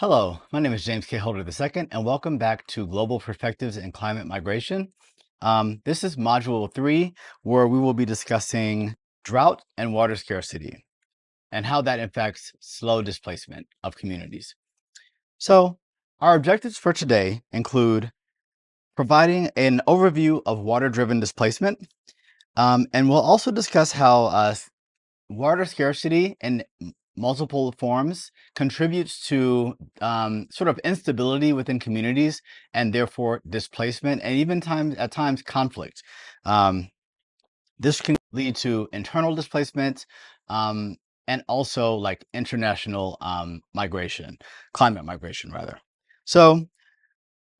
Hello, my name is James K. Holder II, and welcome back to Global Perspectives in Climate Migration. This is Module 3, where we will be discussing drought and water scarcity and how that affects slow displacement of communities. So, our objectives for today include providing an overview of water-driven displacement, and we'll also discuss how water scarcity in multiple forms contributes to sort of instability within communities and therefore displacement and even at times conflict. Um, this can lead to internal displacement and also like international migration, climate migration rather. So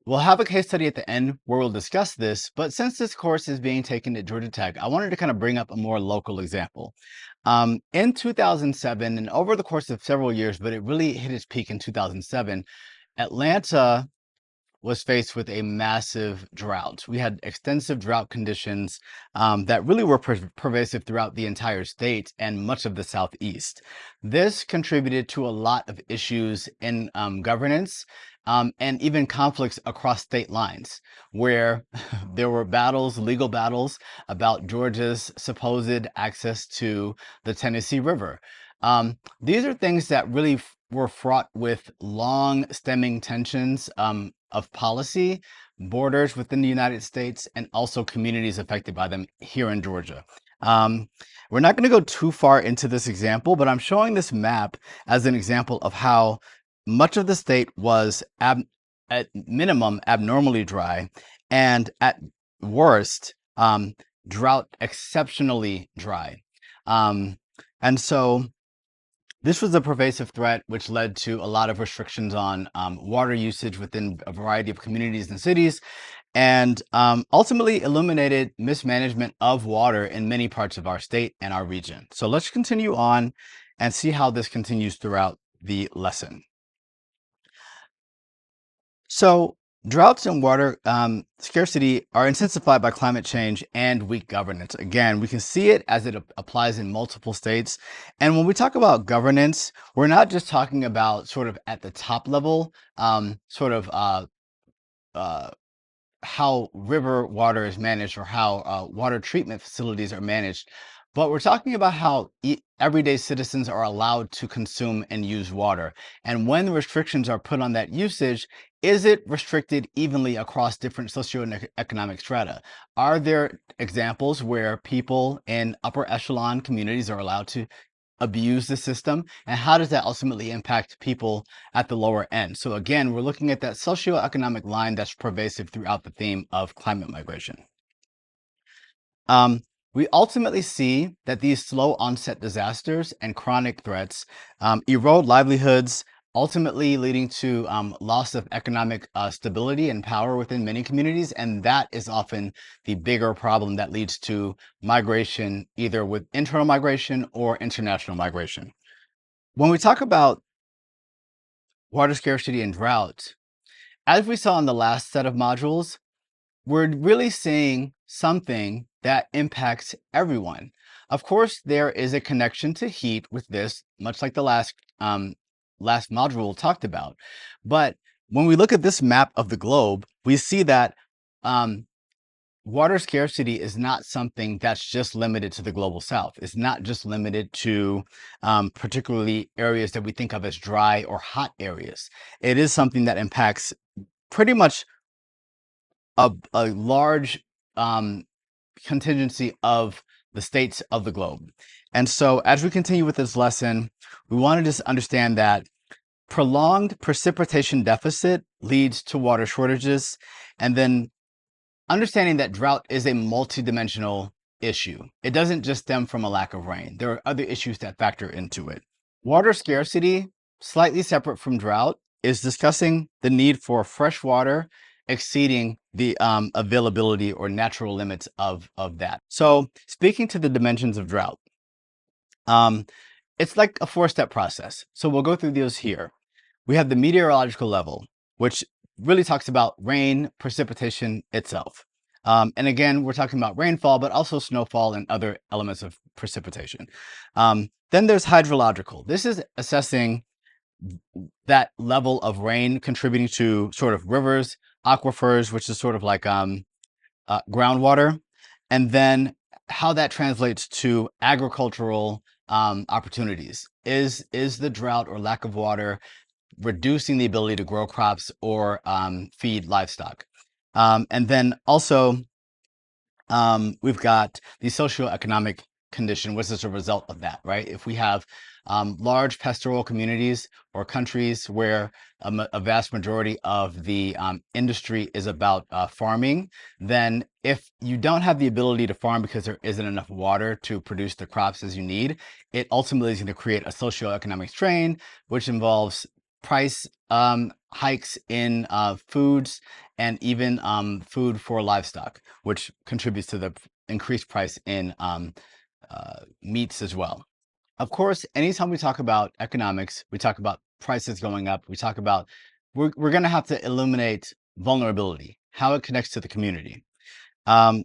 we'll have a case study at the end where we'll discuss this, but since this course is being taken at Georgia Tech, I wanted to kind of bring up a more local example. In 2007, and over the course of several years, but it really hit its peak in 2007, Atlanta was faced with a massive drought. We had extensive drought conditions that really were pervasive throughout the entire state and much of the Southeast. This contributed to a lot of issues in governance and even conflicts across state lines, where there were battles, legal battles, about Georgia's supposed access to the Tennessee River. These are things that really were fraught with long stemming tensions of policy, borders within the United States, and also communities affected by them here in Georgia. We're not going to go too far into this example, but I'm showing this map as an example of how much of the state was at minimum abnormally dry, and at worst, drought exceptionally dry. And so this was a pervasive threat, which led to a lot of restrictions on water usage within a variety of communities and cities, and ultimately illuminated mismanagement of water in many parts of our state and our region. So let's continue on and see how this continues throughout the lesson. So droughts and water scarcity are intensified by climate change and weak governance. Again, we can see it as it applies in multiple states. And when we talk about governance, we're not just talking about sort of at the top level, how river water is managed or how water treatment facilities are managed, but we're talking about how everyday citizens are allowed to consume and use water. And when restrictions are put on that usage, is it restricted evenly across different socioeconomic strata? Are there examples where people in upper echelon communities are allowed to abuse the system, and how does that ultimately impact people at the lower end? So again, we're looking at that socioeconomic line that's pervasive throughout the theme of climate migration. We ultimately see that these slow onset disasters and chronic threats erode livelihoods, ultimately leading to loss of economic stability and power within many communities. And that is often the bigger problem that leads to migration, either with internal migration or international migration. When we talk about water scarcity and drought, as we saw in the last set of modules, we're really seeing something that impacts everyone. Of course, there is a connection to heat with this, much like the last module talked about. But when we look at this map of the globe, we see that water scarcity is not something that's just limited to the global south. It's not just limited to particularly areas that we think of as dry or hot areas. It is something that impacts pretty much a large contingency of the states of the globe. And so as we continue with this lesson, we want to just understand that prolonged precipitation deficit leads to water shortages, and then understanding that drought is a multidimensional issue. It doesn't just stem from a lack of rain. There are other issues that factor into it. Water scarcity, slightly separate from drought, is discussing the need for fresh water exceeding the availability or natural limits of that. So speaking to the dimensions of drought, it's like a four-step process. So we'll go through those here. We have the meteorological level, which really talks about rain, precipitation itself. And again, we're talking about rainfall, but also snowfall and other elements of precipitation. Then there's hydrological. This is assessing that level of rain contributing to sort of rivers, aquifers, which is sort of like groundwater, and then how that translates to agricultural opportunities. Is the drought or lack of water reducing the ability to grow crops or feed livestock? And then also, we've got the socioeconomic condition, which is a result of that, right? If we have large pastoral communities or countries where a vast majority of the industry is about farming, then if you don't have the ability to farm because there isn't enough water to produce the crops as you need, it ultimately is going to create a socioeconomic strain, which involves price hikes in foods and even food for livestock, which contributes to the increased price in meats as well. Of course, anytime we talk about economics, we talk about prices going up, we talk about we're going to have to illuminate vulnerability, how it connects to the community.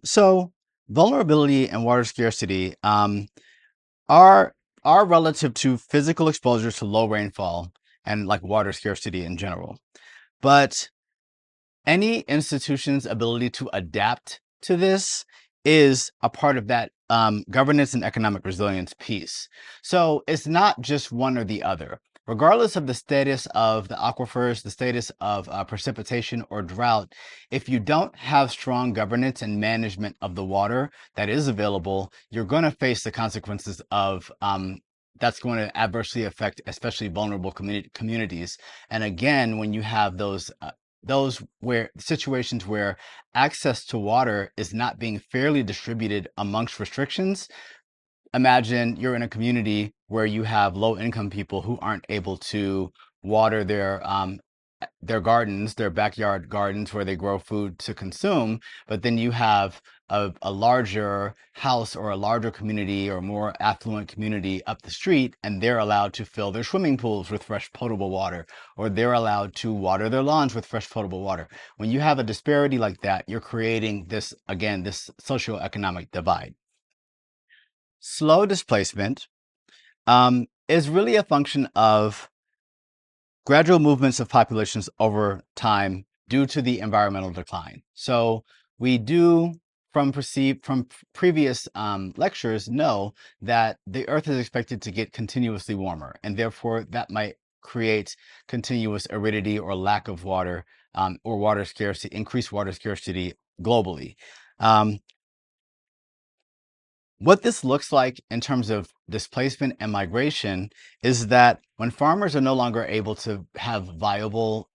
So vulnerability and water scarcity are relative to physical exposure to low rainfall and like water scarcity in general. But any institution's ability to adapt to this is a part of that governance and economic resilience piece. So it's not just one or the other. Regardless of the status of the aquifers, the status of precipitation or drought, if you don't have strong governance and management of the water that is available, you're going to face the consequences of that's going to adversely affect especially vulnerable communities. And again, when you have those where situations where access to water is not being fairly distributed amongst restrictions. Imagine you're in a community where you have low income people who aren't able to water their gardens, their backyard gardens where they grow food to consume, but then you have a larger house or a larger community or more affluent community up the street, and they're allowed to fill their swimming pools with fresh potable water, or they're allowed to water their lawns with fresh potable water. When you have a disparity like that, you're creating this, again, this socioeconomic divide. Slow displacement is really a function of gradual movements of populations over time due to the environmental decline. So we do from previous lectures know that the Earth is expected to get continuously warmer, and therefore that might create continuous aridity or lack of water or water scarcity, increased water scarcity globally. What this looks like in terms of displacement and migration is that when farmers are no longer able to have viable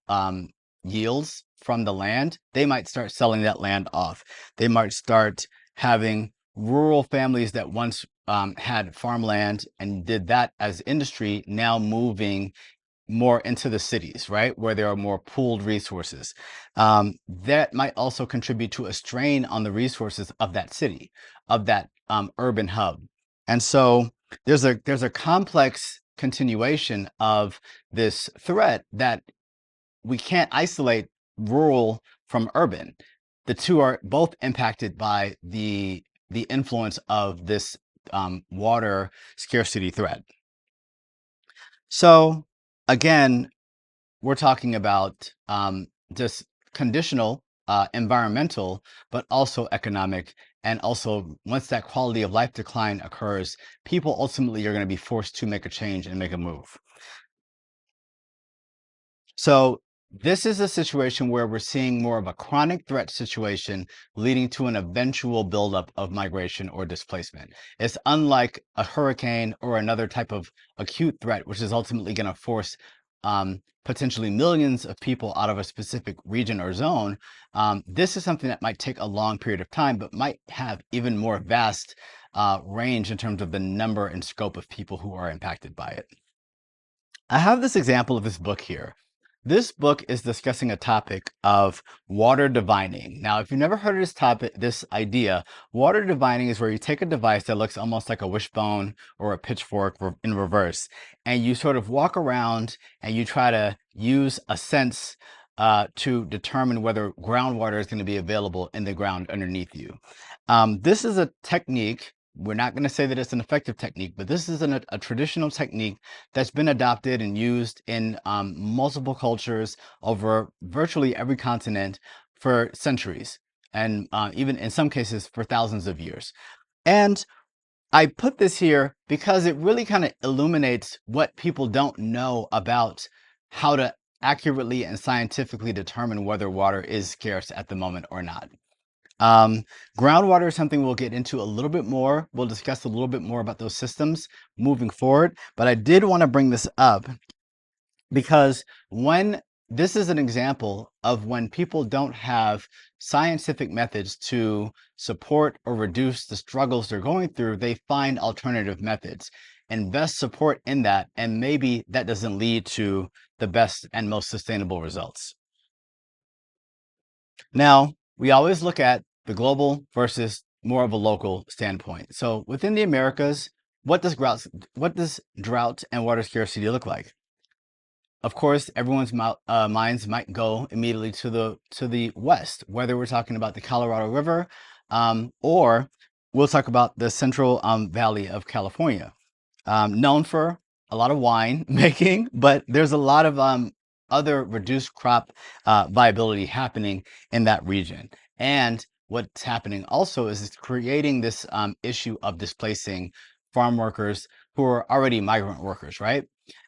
yields from the land, they might start selling that land off. They might start having rural families that once had farmland and did that as industry, now moving more into the cities, right, where there are more pooled resources. That might also contribute to a strain on the resources of that city, of that urban hub. And so there's a complex continuation of this threat that we can't isolate rural from urban. The two are both impacted by the influence of this water scarcity threat. So again, we're talking about just conditional environmental, but also economic. And also, once that quality of life decline occurs, people ultimately are going to be forced to make a change and make a move. So this is a situation where we're seeing more of a chronic threat situation leading to an eventual buildup of migration or displacement. It's unlike a hurricane or another type of acute threat, which is ultimately going to force potentially millions of people out of a specific region or zone. This is something that might take a long period of time, but might have even more vast range in terms of the number and scope of people who are impacted by it. I have this example of this book here. This book is discussing a topic of water divining. Now, if you've never heard of this topic, this idea, water divining is where you take a device that looks almost like a wishbone or a pitchfork in reverse, and you sort of walk around and you try to use a sense to determine whether groundwater is going to be available in the ground underneath you. This is a technique We're not going to say that it's an effective technique, but this is a traditional technique that's been adopted and used in multiple cultures over virtually every continent for centuries, and even in some cases for thousands of years. And I put this here because it really kind of illuminates what people don't know about how to accurately and scientifically determine whether water is scarce at the moment or not. Groundwater is something we'll get into a little bit more. We'll discuss a little bit more about those systems moving forward, but I did want to bring this up because when this is an example of when people don't have scientific methods to support or reduce the struggles they're going through, they find alternative methods, invest support in that, and maybe that doesn't lead to the best and most sustainable results. Now, we always look at the global versus more of a local standpoint. So within the Americas, what does drought and water scarcity look like? Of course, everyone's minds might go immediately to the west, whether we're talking about the Colorado River, or we'll talk about the Central Valley of California, known for a lot of wine making, but there's a lot of other reduced crop viability happening in that region. And what's happening also is it's creating this issue of displacing farm workers who are already migrant workers, right?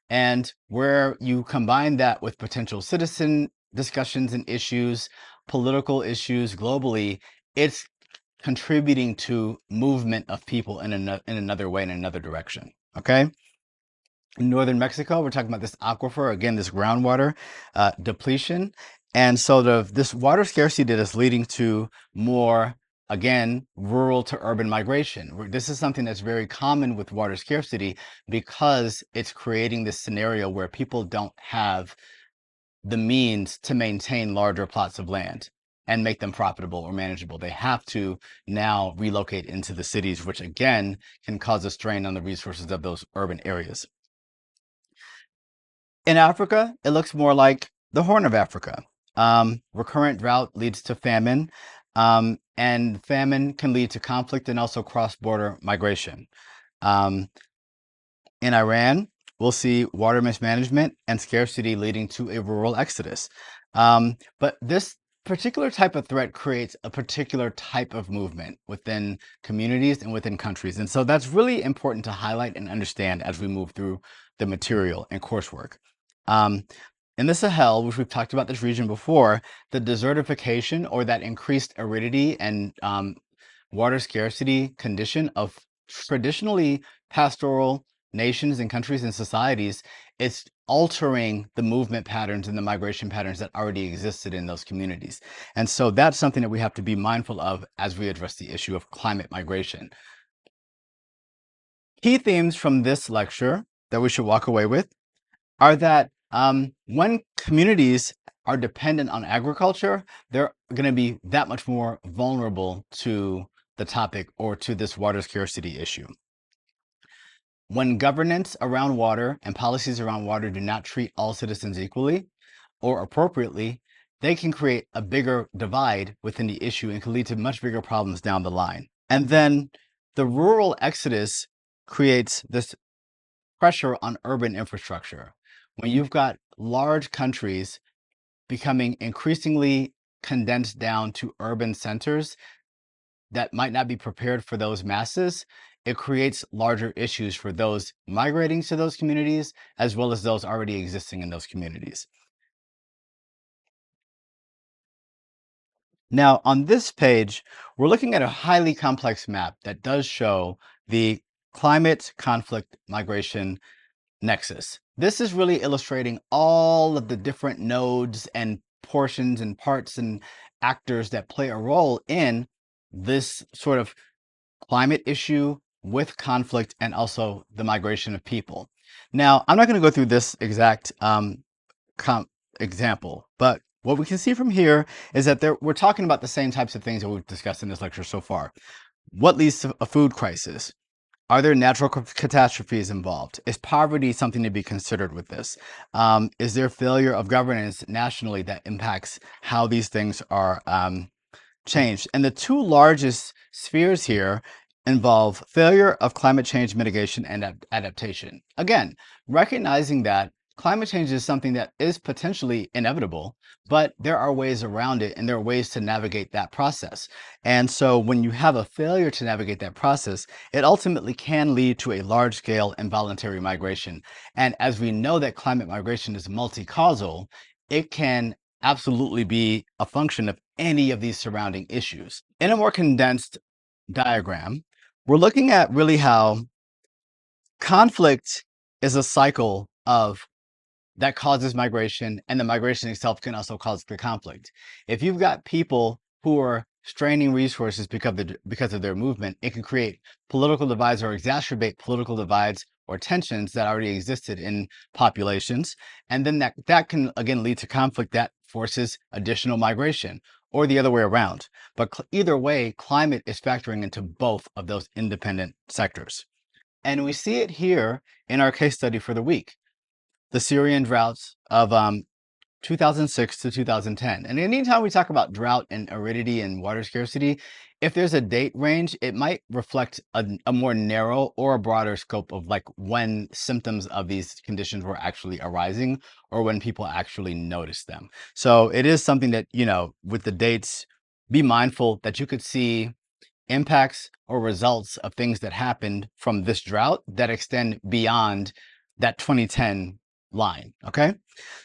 And where you combine that with potential citizen discussions and issues, political issues globally, it's contributing to movement of people in another way, in another direction. Okay. In northern Mexico, we're talking about this aquifer, again, this groundwater depletion. And so this water scarcity that is leading to more, again, rural to urban migration. This is something that's very common with water scarcity because it's creating this scenario where people don't have the means to maintain larger plots of land and make them profitable or manageable. They have to now relocate into the cities, which again can cause a strain on the resources of those urban areas. In Africa, it looks more like the Horn of Africa. Recurrent drought leads to famine, and famine can lead to conflict and also cross-border migration. In Iran, we'll see water mismanagement and scarcity leading to a rural exodus. But this particular type of threat creates a particular type of movement within communities and within countries. And so that's really important to highlight and understand as we move through the material and coursework. In the Sahel, which we've talked about this region before, the desertification or that increased aridity and water scarcity condition of traditionally pastoral nations and countries and societies, it's altering the movement patterns and the migration patterns that already existed in those communities. And so that's something that we have to be mindful of as we address the issue of climate migration. Key themes from this lecture that we should walk away with are that when communities are dependent on agriculture, they're going to be that much more vulnerable to the topic or to this water scarcity issue. When governance around water and policies around water do not treat all citizens equally or appropriately, they can create a bigger divide within the issue and can lead to much bigger problems down the line. And then the rural exodus creates this pressure on urban infrastructure. When you've got large countries becoming increasingly condensed down to urban centers that might not be prepared for those masses, it creates larger issues for those migrating to those communities, as well as those already existing in those communities. Now, on this page, we're looking at a highly complex map that does show the climate, conflict, migration nexus. This is really illustrating all of the different nodes and portions and parts and actors that play a role in this sort of climate issue with conflict and also the migration of people. Now, I'm not going to go through this exact example, but what we can see from here is that we're talking about the same types of things that we've discussed in this lecture so far. What leads to a food crisis? Are there natural catastrophes involved? Is poverty something to be considered with this? Is there failure of governance nationally that impacts how these things are changed? And the two largest spheres here involve failure of climate change mitigation and adaptation. Again, recognizing that climate change is something that is potentially inevitable, but there are ways around it and there are ways to navigate that process. And so when you have a failure to navigate that process, it ultimately can lead to a large scale involuntary migration. And as we know that climate migration is multi-causal, it can absolutely be a function of any of these surrounding issues. In a more condensed diagram, we're looking at really how conflict is a cycle of that causes migration, and the migration itself can also cause the conflict. If you've got people who are straining resources because of their movement, it can create political divides or exacerbate political divides or tensions that already existed in populations. And then that can again lead to conflict that forces additional migration, or the other way around. But either way, climate is factoring into both of those independent sectors. And we see it here in our case study for the week, the Syrian droughts of 2006 to 2010. And anytime we talk about drought and aridity and water scarcity, if there's a date range, it might reflect a more narrow or a broader scope of like when symptoms of these conditions were actually arising or when people actually noticed them. So it is something that, you know, with the dates, be mindful that you could see impacts or results of things that happened from this drought that extend beyond that 2010 line. Okay.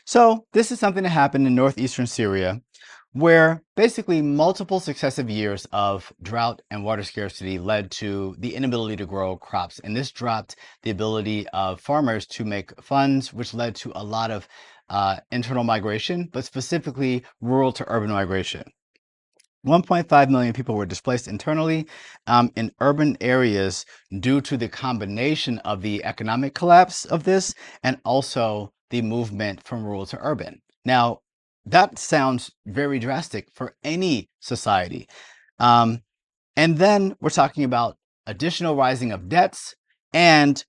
So this is something that happened in northeastern Syria, where basically multiple successive years of drought and water scarcity led to the inability to grow crops. And this dropped the ability of farmers to make funds, which led to a lot of internal migration, but specifically rural to urban migration. 1.5 million people were displaced internally in urban areas due to the combination of the economic collapse of this and also the movement from rural to urban. Now, that sounds very drastic for any society. And then we're talking about additional rising of debts. And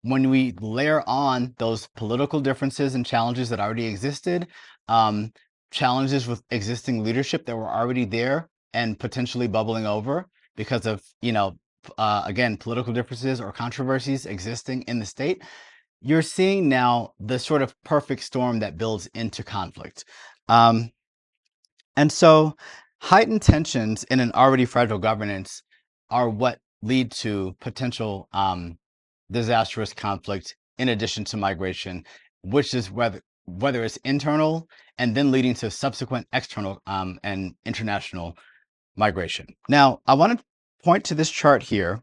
when we layer on those political differences and challenges that already existed, challenges with existing leadership that were already there and potentially bubbling over because of, you know, again, political differences or controversies existing in the state, you're seeing now the sort of perfect storm that builds into conflict. And so heightened tensions in an already fragile governance are what lead to potential disastrous conflict in addition to migration, which is whether it's internal and then leading to subsequent external and international migration. Now, I want to point to this chart here,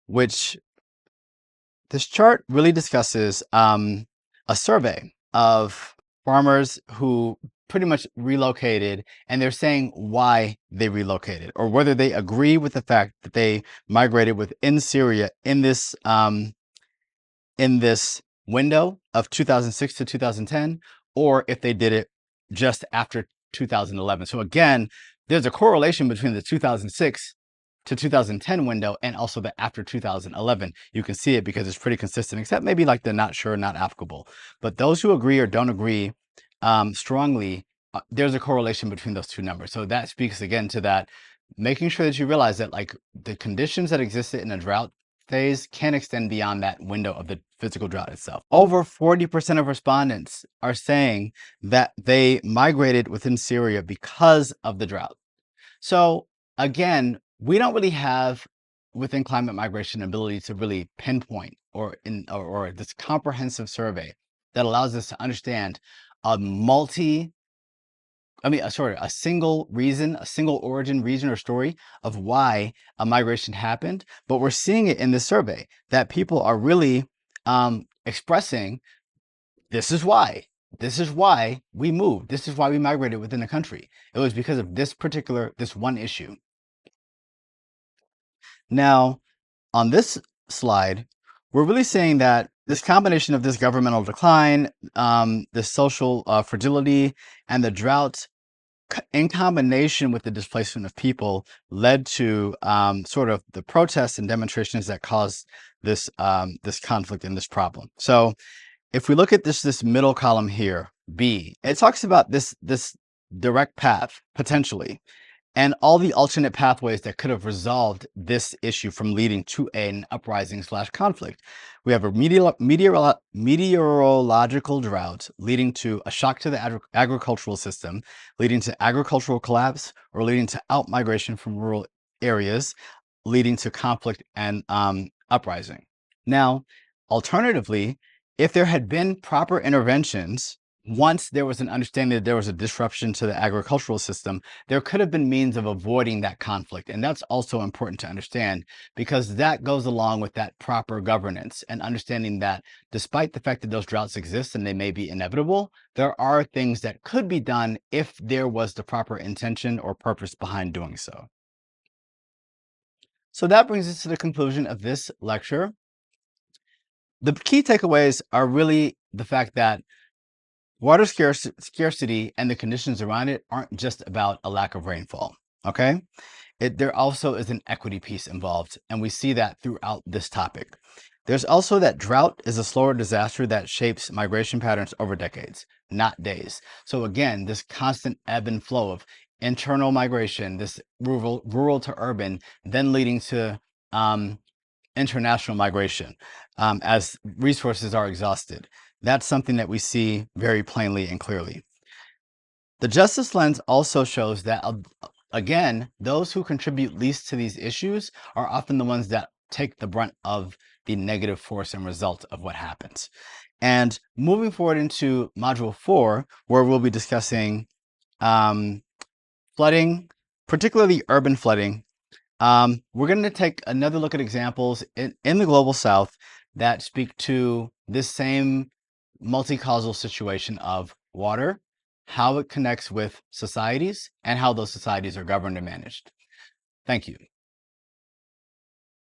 which this chart really discusses a survey of farmers who pretty much relocated, and they're saying why they relocated or whether they agree with the fact that they migrated within Syria in this window of 2006 to 2010, or if they did it just after 2011. So again, there's a correlation between the 2006 to 2010 window and also the after 2011. You can see it because it's pretty consistent, except maybe like the not sure, not applicable. But those who agree or don't agree strongly, there's a correlation between those two numbers. So that speaks again to that, making sure that you realize that like the conditions that existed in a drought phase can extend beyond that window of the physical drought itself. Over 40% of respondents are saying that they migrated within Syria because of the drought. So again, we don't really have within climate migration ability to really pinpoint or this comprehensive survey that allows us to understand a a single reason, a single origin, reason, or story of why a migration happened. But we're seeing it in this survey that people are really expressing, this is why. This is why we moved. This is why we migrated within the country. It was because of this one issue. Now, on this slide, we're really saying that this combination of this governmental decline, the social fragility, and the drought in combination with the displacement of people led to sort of the protests and demonstrations that caused this this conflict and this problem. So if we look at this middle column here, B, it talks about this direct path potentially. and all the alternate pathways that could have resolved this issue from leading to an uprising slash conflict. We have a meteorological drought leading to a shock to the agricultural system, leading to agricultural collapse, or leading to out-migration from rural areas, leading to conflict and uprising. Now, alternatively, if there had been proper interventions, once there was an understanding that there was a disruption to the agricultural system, there could have been means of avoiding that conflict. And that's also important to understand because that goes along with that proper governance and understanding that despite the fact that those droughts exist and they may be inevitable, there are things that could be done if there was the proper intention or purpose behind doing so. So that brings us to the conclusion of this lecture. The key takeaways are really the fact that water scarcity and the conditions around it aren't just about a lack of rainfall, okay? There also is an equity piece involved, and we see that throughout this topic. There's also that drought is a slower disaster that shapes migration patterns over decades, not days. So again, this constant ebb and flow of internal migration, this rural to urban, then leading to international migration as resources are exhausted. That's something that we see very plainly and clearly. The justice lens also shows that, again, those who contribute least to these issues are often the ones that take the brunt of the negative force and result of what happens. And moving forward into Module 4, where we'll be discussing flooding, particularly urban flooding, we're going to take another look at examples in the Global South that speak to this same multi-causal situation of water, how it connects with societies, and how those societies are governed and managed. Thank you.